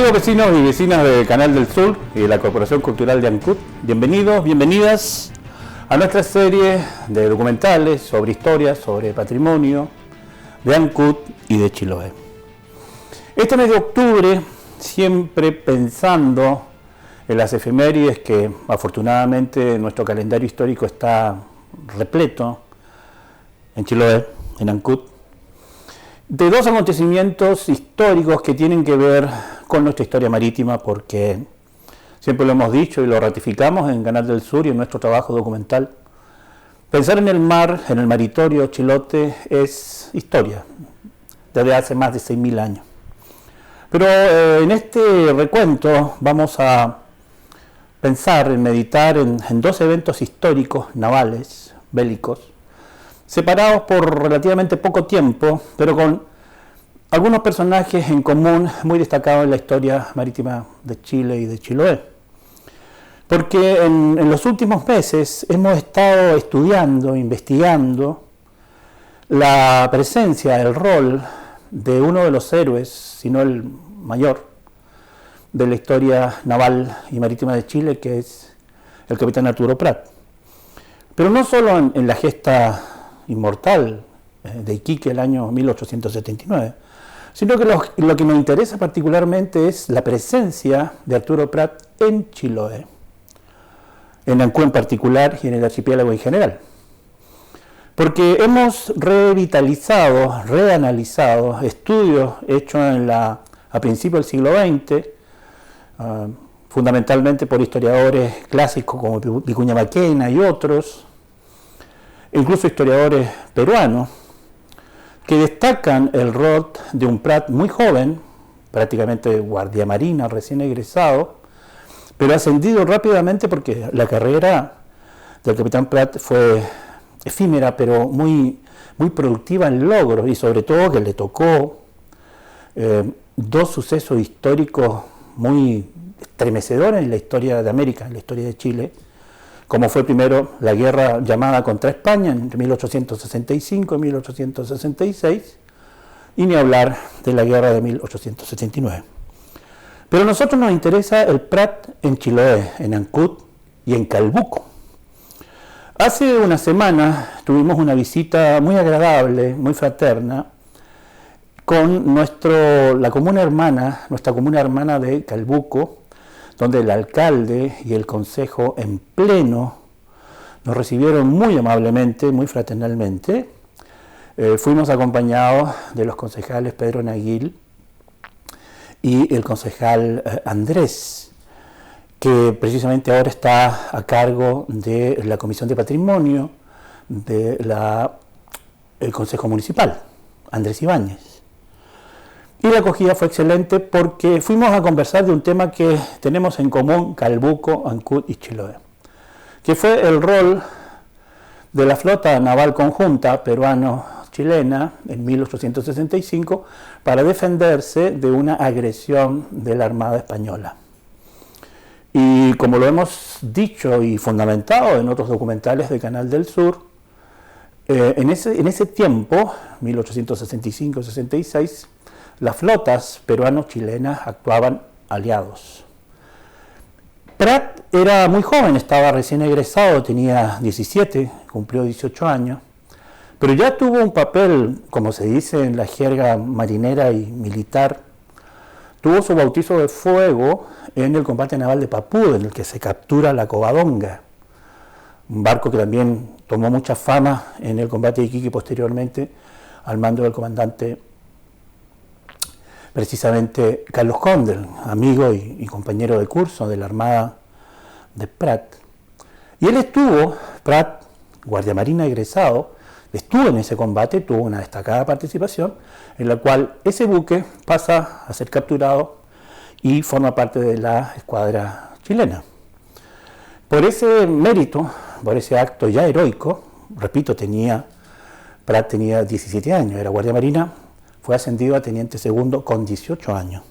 Amigos vecinos y vecinas del Canal del Sur y de la Corporación Cultural de Ancud, bienvenidos, bienvenidas a nuestra serie de documentales sobre historia, sobre patrimonio de Ancud y de Chiloé. Este mes de octubre, siempre pensando en las efemérides que afortunadamente nuestro calendario histórico está repleto en Chiloé, en Ancud, de dos acontecimientos históricos que tienen que ver con nuestra historia marítima, porque siempre lo hemos dicho y lo ratificamos en Canal del Sur y en nuestro trabajo documental. Pensar en el mar, en el maritorio chilote, es historia, desde hace más de 6.000 años. Pero en este recuento vamos a pensar, en meditar en dos eventos históricos, navales, bélicos, separados por relativamente poco tiempo, pero con algunos personajes en común muy destacados en la historia marítima de Chile y de Chiloé. Porque en los últimos meses hemos estado estudiando, investigando la presencia, el rol de uno de los héroes, si no el mayor, de la historia naval y marítima de Chile, que es el capitán Arturo Prat. Pero no solo en la gesta inmortal de Iquique el año 1879, sino que lo que nos interesa particularmente es la presencia de Arturo Prat en Chiloé, en Ancud en particular y en el archipiélago en general. Porque hemos revitalizado, reanalizado estudios hechos a principios del siglo XX, fundamentalmente por historiadores clásicos como Vicuña Maquena y otros, incluso historiadores peruanos, que destacan el rol de un Prat muy joven, prácticamente guardia marina, recién egresado, pero ascendido rápidamente porque la carrera del capitán Prat fue efímera, pero muy productiva en logros, y sobre todo que le tocó dos sucesos históricos muy estremecedores en la historia de América, en la historia de Chile, como fue primero la guerra llamada contra España entre 1865 y 1866, y ni hablar de la guerra de 1879. Pero a nosotros nos interesa el Prat en Chiloé, en Ancud y en Calbuco. Hace una semana tuvimos una visita muy agradable, muy fraterna, con nuestra comuna hermana de Calbuco, donde el alcalde y el consejo en pleno nos recibieron muy amablemente, muy fraternalmente. Fuimos acompañados de los concejales Pedro Naguil y el concejal Andrés, que precisamente ahora está a cargo de la Comisión de Patrimonio del Consejo Municipal, Andrés Ibáñez. Y la acogida fue excelente porque fuimos a conversar de un tema que tenemos en común Calbuco, Ancud y Chiloé, que fue el rol de la flota naval conjunta peruano-chilena en 1865 para defenderse de una agresión de la Armada Española. Y como lo hemos dicho y fundamentado en otros documentales de Canal del Sur, en ese tiempo, 1865-66, las flotas peruano-chilenas actuaban aliados. Prat era muy joven, estaba recién egresado, tenía 17, cumplió 18 años, pero ya tuvo un papel, como se dice en la jerga marinera y militar, tuvo su bautizo de fuego en el combate naval de Papúa, en el que se captura la Covadonga, un barco que también tomó mucha fama en el combate de Iquique posteriormente, al mando del comandante precisamente Carlos Condel, amigo y compañero de curso de la Armada de Prat. Y él Prat, guardia marina egresado, estuvo en ese combate, tuvo una destacada participación, en la cual ese buque pasa a ser capturado y forma parte de la escuadra chilena. Por ese mérito, por ese acto ya heroico, repito, Prat tenía 17 años, era guardia marina, fue ascendido a teniente segundo con 18 años.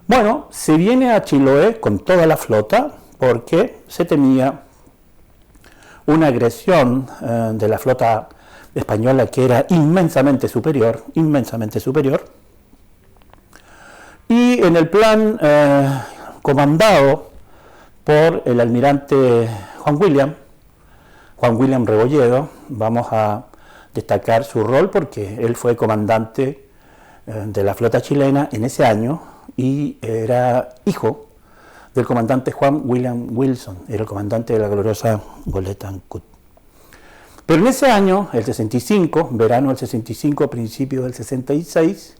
Bueno, se viene a Chiloé con toda la flota porque se temía una agresión de la flota española que era inmensamente superior, y en el plan comandado por el almirante Juan William Rebolledo, vamos a destacar su rol porque él fue comandante de la flota chilena en ese año y era hijo del comandante Juan William Wilson, era el comandante de la gloriosa goleta Ancud. Pero en ese año, el 65, verano del 65, principio del 66,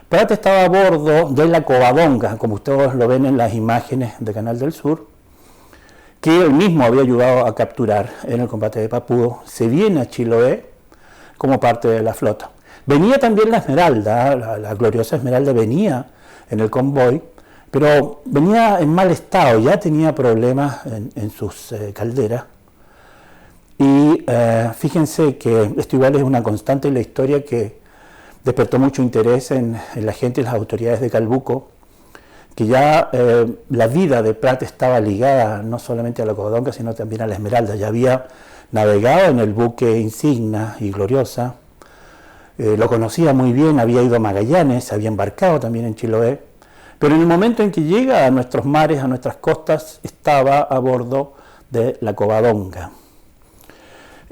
Prat estaba a bordo de la Covadonga, como ustedes lo ven en las imágenes de Canal del Sur, que él mismo había ayudado a capturar en el combate de Papudo. Se viene a Chiloé como parte de la flota. Venía también la Esmeralda, la gloriosa Esmeralda venía en el convoy, pero venía en mal estado, ya tenía problemas en sus calderas. Y fíjense que esto igual es una constante en la historia que despertó mucho interés en la gente y las autoridades de Calbuco, que ya la vida de Prat estaba ligada no solamente a la Covadonga, sino también a la Esmeralda. Ya había navegado en el buque Insignia y Gloriosa, lo conocía muy bien, había ido a Magallanes, había embarcado también en Chiloé, pero en el momento en que llega a nuestros mares, a nuestras costas, estaba a bordo de la Covadonga.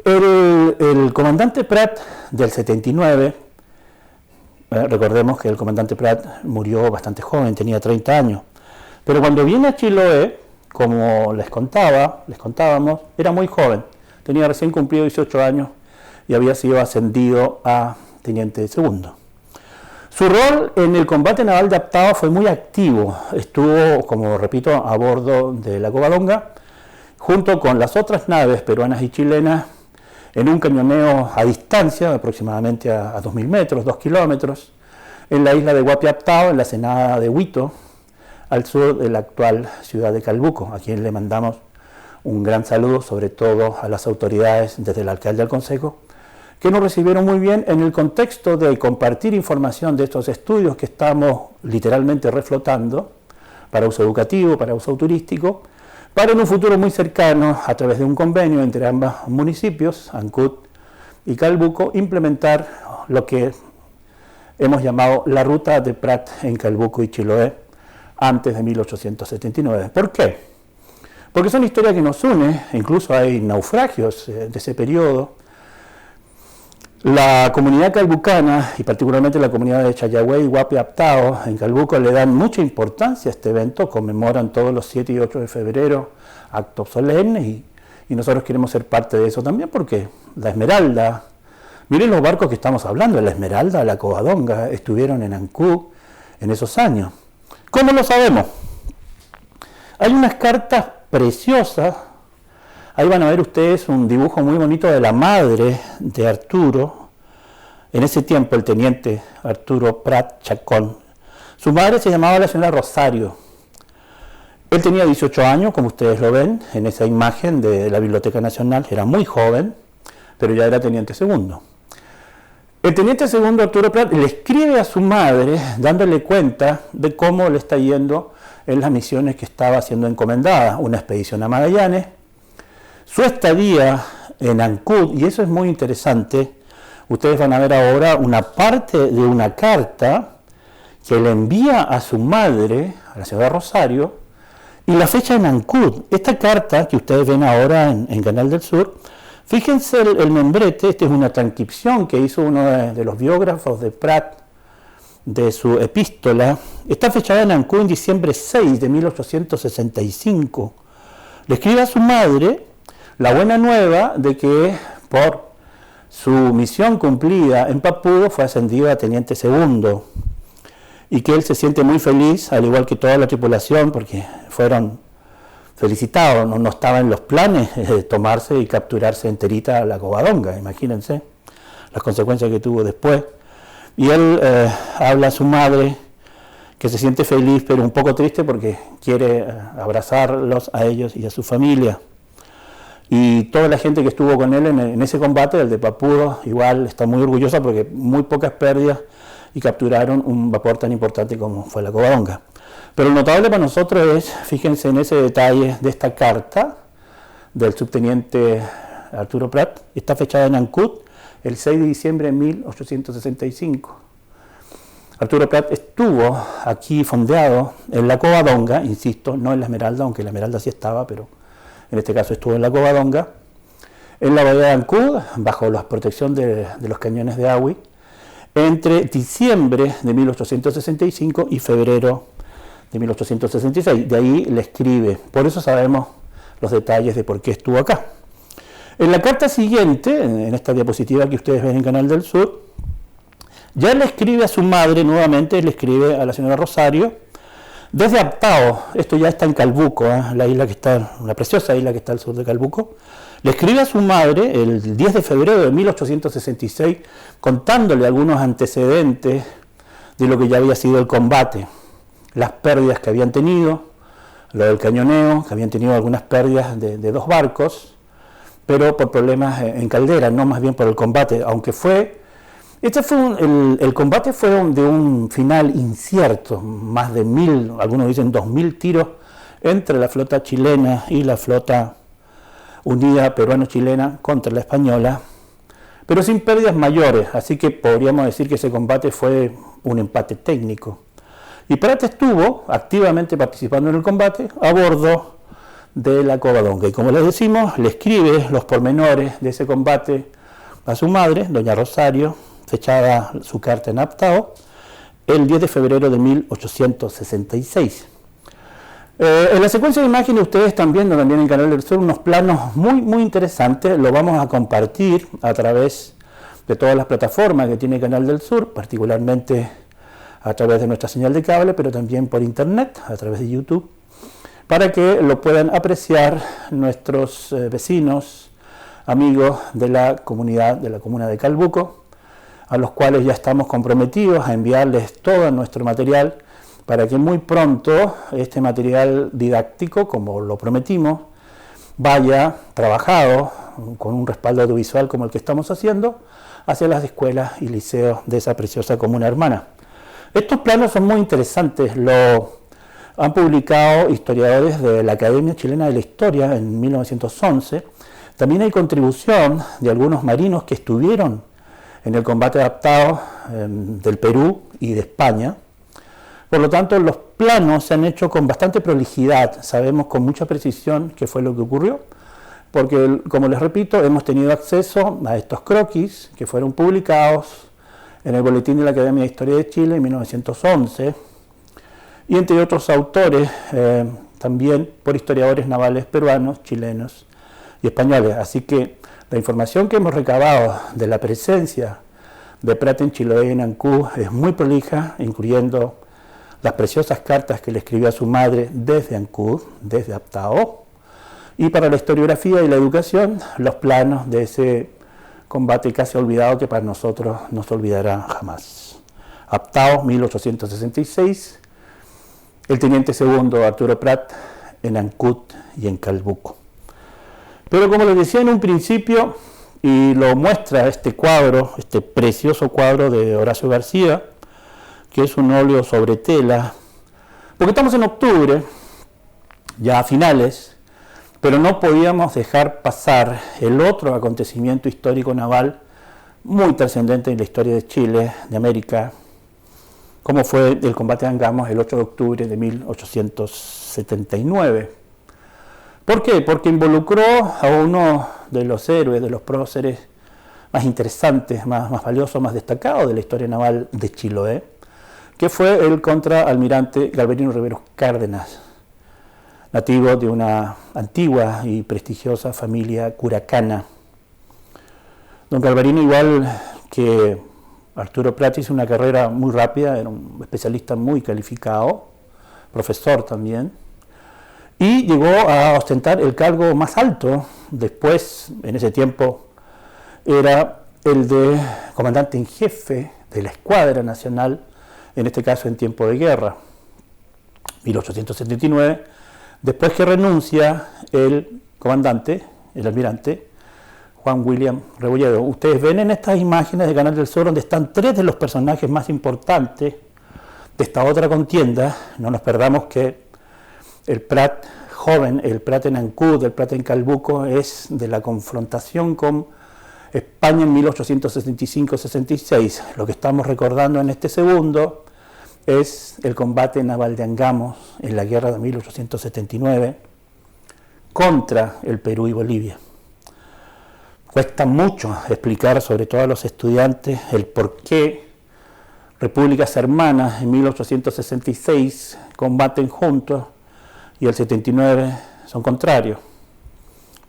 El comandante Prat del 79, recordemos que el comandante Prat murió bastante joven, tenía 30 años, pero cuando viene a Chiloé, como les contábamos, era muy joven, tenía recién cumplido 18 años y había sido ascendido a teniente segundo. Su rol en el combate naval de Aptao fue muy activo, estuvo, como repito, a bordo de la Covadonga, junto con las otras naves peruanas y chilenas, en un cañoneo a distancia, aproximadamente a 2.000 metros, 2 kilómetros, en la isla de Guapiaptao, en la Ensenada de Huito, al sur de la actual ciudad de Calbuco, a quien le mandamos un gran saludo, sobre todo a las autoridades, desde el alcalde al consejo, que nos recibieron muy bien en el contexto de compartir información de estos estudios que estamos literalmente reflotando para uso educativo, para uso turístico, para en un futuro muy cercano, a través de un convenio entre ambos municipios, Ancud y Calbuco, implementar lo que hemos llamado la ruta de Prat en Calbuco y Chiloé antes de 1879. ¿Por qué? Porque son historias que nos unen, incluso hay naufragios de ese periodo. La comunidad calbucana, y particularmente la comunidad de Chayagüey y Guapiaptao, en Calbuco, le dan mucha importancia a este evento, conmemoran todos los 7 y 8 de febrero actos solemnes, y nosotros queremos ser parte de eso también, porque la Esmeralda, miren los barcos que estamos hablando, la Esmeralda, la Covadonga, estuvieron en Ancud en esos años. ¿Cómo lo sabemos? Hay unas cartas preciosas. Ahí van a ver ustedes un dibujo muy bonito de la madre de Arturo, en ese tiempo el teniente Arturo Prat Chacón. Su madre se llamaba la señora Rosario. Él tenía 18 años, como ustedes lo ven en esa imagen de la Biblioteca Nacional, era muy joven, pero ya era teniente segundo. El teniente segundo Arturo Prat le escribe a su madre dándole cuenta de cómo le está yendo en las misiones que estaba haciendo encomendada, una expedición a Magallanes, su estadía en Ancud, y eso es muy interesante. Ustedes van a ver ahora una parte de una carta que le envía a su madre, a la señora Rosario, y la fecha en Ancud. Esta carta que ustedes ven ahora en Canal del Sur, fíjense el membrete, esta es una transcripción que hizo uno de los biógrafos de Prat, de su epístola. Está fechada en Ancud en diciembre 6 de 1865. Le escribe a su madre la buena nueva de que por su misión cumplida en Papudo fue ascendido a teniente segundo y que él se siente muy feliz, al igual que toda la tripulación, porque fueron felicitados, no estaba en los planes de tomarse y capturarse enterita a la Covadonga, imagínense las consecuencias que tuvo después. Y él habla a su madre que se siente feliz, pero un poco triste porque quiere abrazarlos a ellos y a su familia. Y toda la gente que estuvo con él en ese combate, el de Papudo, igual está muy orgullosa porque muy pocas pérdidas y capturaron un vapor tan importante como fue la Covadonga. Pero lo notable para nosotros es, fíjense en ese detalle de esta carta del subteniente Arturo Prat, está fechada en Ancud el 6 de diciembre de 1865. Arturo Prat estuvo aquí fondeado en la Covadonga, insisto, no en la Esmeralda, aunque la Esmeralda sí estaba, pero en este caso estuvo en la Covadonga, en la bahía de Ancud, bajo la protección de los cañones de Agüi, entre diciembre de 1865 y febrero de 1866. De ahí le escribe, por eso sabemos los detalles de por qué estuvo acá. En la carta siguiente, en esta diapositiva que ustedes ven en Canal del Sur, ya le escribe a su madre nuevamente, le escribe a la señora Rosario, desde Aptao, esto ya está en Calbuco, la isla que está, una preciosa isla que está al sur de Calbuco, le escribe a su madre el 10 de febrero de 1866, contándole algunos antecedentes de lo que ya había sido el combate, las pérdidas que habían tenido, lo del cañoneo, que habían tenido algunas pérdidas de 2 barcos, pero por problemas en caldera, no más bien por el combate, aunque el combate fue de un final incierto, más de 1000, algunos dicen 2000 tiros entre la flota chilena y la flota unida peruano-chilena contra la española, pero sin pérdidas mayores, así que podríamos decir que ese combate fue un empate técnico. Y Prat estuvo activamente participando en el combate a bordo de la Covadonga, y como les decimos, le escribe los pormenores de ese combate a su madre, doña Rosario, fechada su carta en Aptao, el 10 de febrero de 1866. En la secuencia de imágenes ustedes están viendo también en Canal del Sur unos planos muy interesantes, lo vamos a compartir a través de todas las plataformas que tiene Canal del Sur, particularmente a través de nuestra señal de cable, pero también por internet, a través de YouTube, para que lo puedan apreciar nuestros vecinos, amigos de la comunidad, de la comuna de Calbuco, a los cuales ya estamos comprometidos a enviarles todo nuestro material para que muy pronto este material didáctico, como lo prometimos, vaya trabajado con un respaldo audiovisual como el que estamos haciendo hacia las escuelas y liceos de esa preciosa comuna hermana. Estos planos son muy interesantes, lo han publicado historiadores de la Academia Chilena de la Historia en 1911. También hay contribución de algunos marinos que estuvieron en el combate adaptado del Perú y de España. Por lo tanto, los planos se han hecho con bastante prolijidad, sabemos con mucha precisión qué fue lo que ocurrió, porque, como les repito, hemos tenido acceso a estos croquis que fueron publicados en el Boletín de la Academia de Historia de Chile en 1911, y entre otros autores, también por historiadores navales peruanos, chilenos y españoles. Así que la información que hemos recabado de la presencia de Prat en Chiloé y en Ancud es muy prolija, incluyendo las preciosas cartas que le escribió a su madre desde Ancud, desde Aptao, y para la historiografía y la educación, los planos de ese combate casi olvidado que para nosotros no se olvidará jamás. Aptao, 1866, el teniente segundo Arturo Prat en Ancud y en Calbuco. Pero como les decía en un principio, y lo muestra este cuadro, este precioso cuadro de Horacio García, que es un óleo sobre tela, porque estamos en octubre, ya a finales, pero no podíamos dejar pasar el otro acontecimiento histórico naval muy trascendente en la historia de Chile, de América, como fue el combate de Angamos el 8 de octubre de 1879. ¿Por qué? Porque involucró a uno de los héroes, de los próceres más interesantes, más valiosos, más destacados de la historia naval de Chiloé, que fue el contraalmirante Galvarino Riveros Cárdenas, nativo de una antigua y prestigiosa familia curacana. Don Galvarino, igual que Arturo Prat, hizo una carrera muy rápida, era un especialista muy calificado, profesor también, y llegó a ostentar el cargo más alto. Después, en ese tiempo, era el de comandante en jefe de la Escuadra Nacional, en este caso en tiempo de guerra, 1879, después que renuncia el comandante, el almirante, Juan William Rebolledo. Ustedes ven en estas imágenes de Canal del Sur donde están 3 de los personajes más importantes de esta otra contienda. No nos perdamos que el Prat joven, el Prat en Ancud, el Prat en Calbuco, es de la confrontación con España en 1865-66. Lo que estamos recordando en este segundo es el combate naval de Angamos en la guerra de 1879 contra el Perú y Bolivia. Cuesta mucho explicar, sobre todo a los estudiantes, el por qué repúblicas hermanas en 1866 combaten juntos y el 79 son contrarios.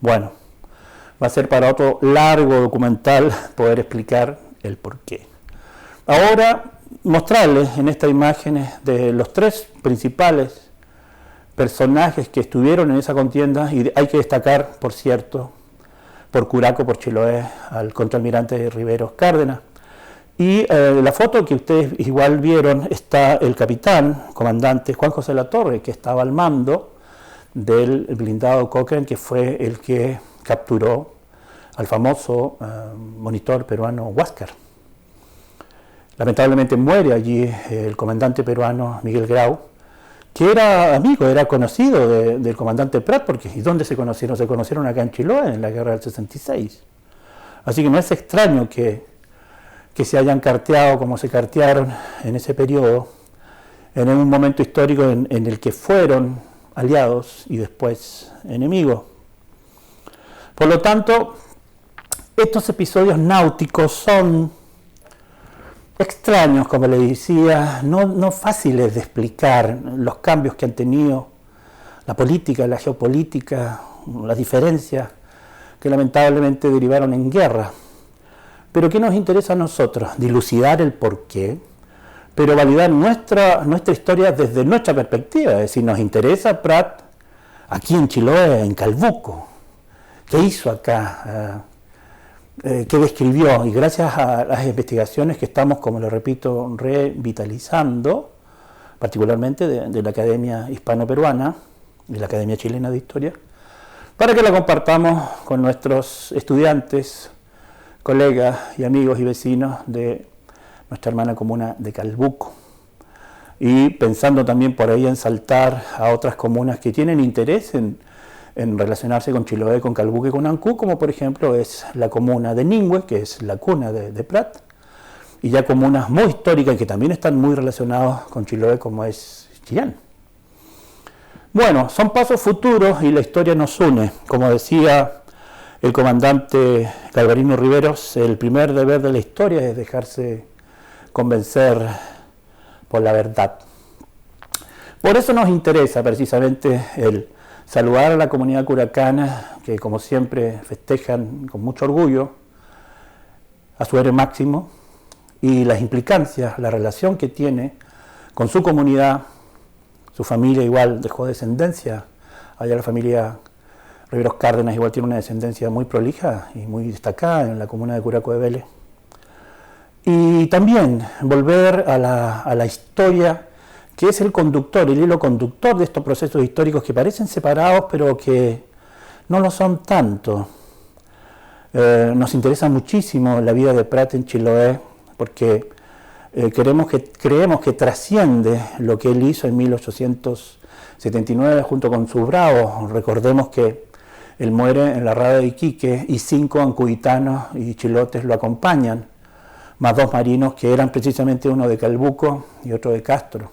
Bueno, va a ser para otro largo documental poder explicar el por qué. Ahora, mostrarles en estas imágenes de los tres principales personajes que estuvieron en esa contienda, y hay que destacar, por cierto, por Curaco, por Chiloé, al contraalmirante Riveros Cárdenas. Y la foto que ustedes igual vieron está el capitán, comandante Juan José Latorre, que estaba al mando del blindado Cochrane, que fue el que capturó al famoso monitor peruano Huáscar. Lamentablemente muere allí el comandante peruano Miguel Grau, que era amigo, era conocido del comandante Prat, porque ¿y dónde se conocieron? Se conocieron acá en Chiloé, en la guerra del 66. Así que no es extraño que se hayan carteado como se cartearon en ese periodo, en un momento histórico en el que fueron aliados y después enemigos. Por lo tanto, estos episodios náuticos son extraños, como le decía, no fáciles de explicar los cambios que han tenido la política, la geopolítica, las diferencias que lamentablemente derivaron en guerra. Pero ¿qué nos interesa a nosotros? Dilucidar el porqué, pero validar nuestra historia desde nuestra perspectiva. Es decir, nos interesa Prat aquí en Chiloé, en Calbuco. ¿Qué hizo acá? ¿Qué describió? Y gracias a las investigaciones que estamos, como lo repito, revitalizando, particularmente de la Academia Hispano-Peruana y la Academia Chilena de Historia, para que la compartamos con nuestros estudiantes, colegas y amigos y vecinos de nuestra hermana comuna de Calbuco. Y pensando también por ahí en saltar a otras comunas que tienen interés en relacionarse con Chiloé, con Calbuco y con Ancú, como por ejemplo es la comuna de Ningüe, que es la cuna de Prat, y ya comunas muy históricas que también están muy relacionadas con Chiloé, como es Chillán. Bueno, son pasos futuros y la historia nos une. Como decía el comandante Galvarino Riveros, el primer deber de la historia es dejarse convencer por la verdad. Por eso nos interesa precisamente el saludar a la comunidad curacana, que como siempre festejan con mucho orgullo a su héroe máximo, y las implicancias, la relación que tiene con su comunidad. Su familia igual dejó descendencia, allá la familia Riveros Cárdenas igual tiene una descendencia muy prolija y muy destacada en la comuna de Curaco de Vélez. Y también volver a la historia, que es el conductor, el hilo conductor de estos procesos históricos que parecen separados, pero que no lo son tanto. Nos interesa muchísimo la vida de Prat en Chiloé, porque creemos que trasciende lo que él hizo en 1879 junto con sus bravos. Recordemos que él muere en la rada de Iquique y 5 ancuditanos y chilotes lo acompañan, más 2 marinos que eran precisamente uno de Calbuco y otro de Castro.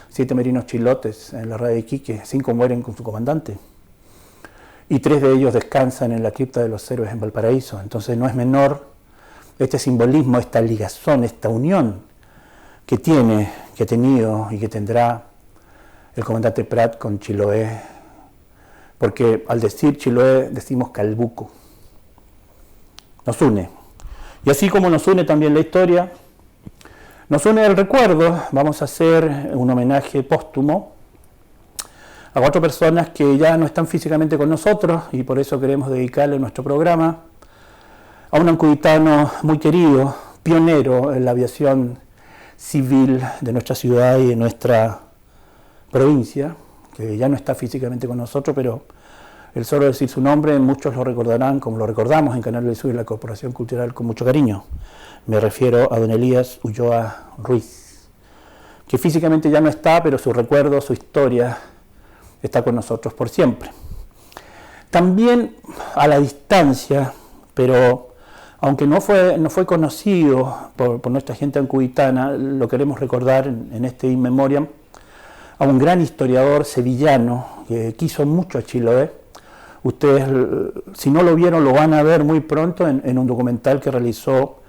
7 marinos chilotes en la rada de Iquique, 5 mueren con su comandante. Y 3 de ellos descansan en la cripta de los héroes en Valparaíso. Entonces no es menor este simbolismo, esta ligazón, esta unión que tiene, que ha tenido y que tendrá el comandante Prat con Chiloé, porque al decir Chiloé decimos Calbuco. Nos une. Y así como nos une también la historia, nos une el recuerdo. Vamos a hacer un homenaje póstumo a 4 personas que ya no están físicamente con nosotros y por eso queremos dedicarle nuestro programa a un ancuditano muy querido, pionero en la aviación civil de nuestra ciudad y de nuestra provincia, que ya no está físicamente con nosotros, pero el solo decir su nombre muchos lo recordarán como lo recordamos en Canal del Sur y la Corporación Cultural con mucho cariño. Me refiero a don Elías Ulloa Ruiz, que físicamente ya no está, pero su recuerdo, su historia está con nosotros por siempre. También a la distancia, pero Aunque no fue conocido por nuestra gente ancubitana, lo queremos recordar en este In Memoriam, a un gran historiador sevillano que quiso mucho a Chiloé. Ustedes, si no lo vieron, lo van a ver muy pronto en un documental que realizó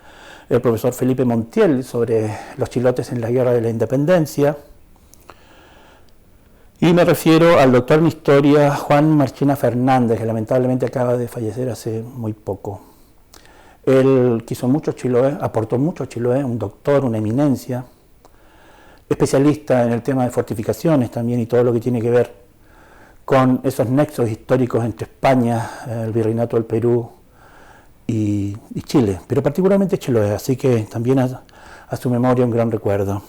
el profesor Felipe Montiel sobre los chilotes en la Guerra de la Independencia. Y me refiero al doctor en historia Juan Marchena Fernández, que lamentablemente acaba de fallecer hace muy poco. Él quiso mucho a Chiloé, aportó mucho a Chiloé, un doctor, una eminencia, especialista en el tema de fortificaciones también y todo lo que tiene que ver con esos nexos históricos entre España, el Virreinato del Perú y Chile, pero particularmente Chiloé, así que también a su memoria un gran recuerdo.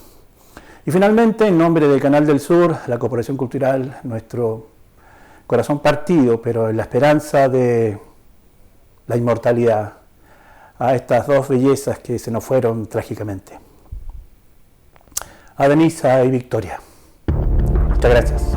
Y finalmente, en nombre del Canal del Sur, la Corporación Cultural, nuestro corazón partido, pero en la esperanza de la inmortalidad, a estas dos bellezas que se nos fueron trágicamente. A Denisa y Victoria. Muchas gracias.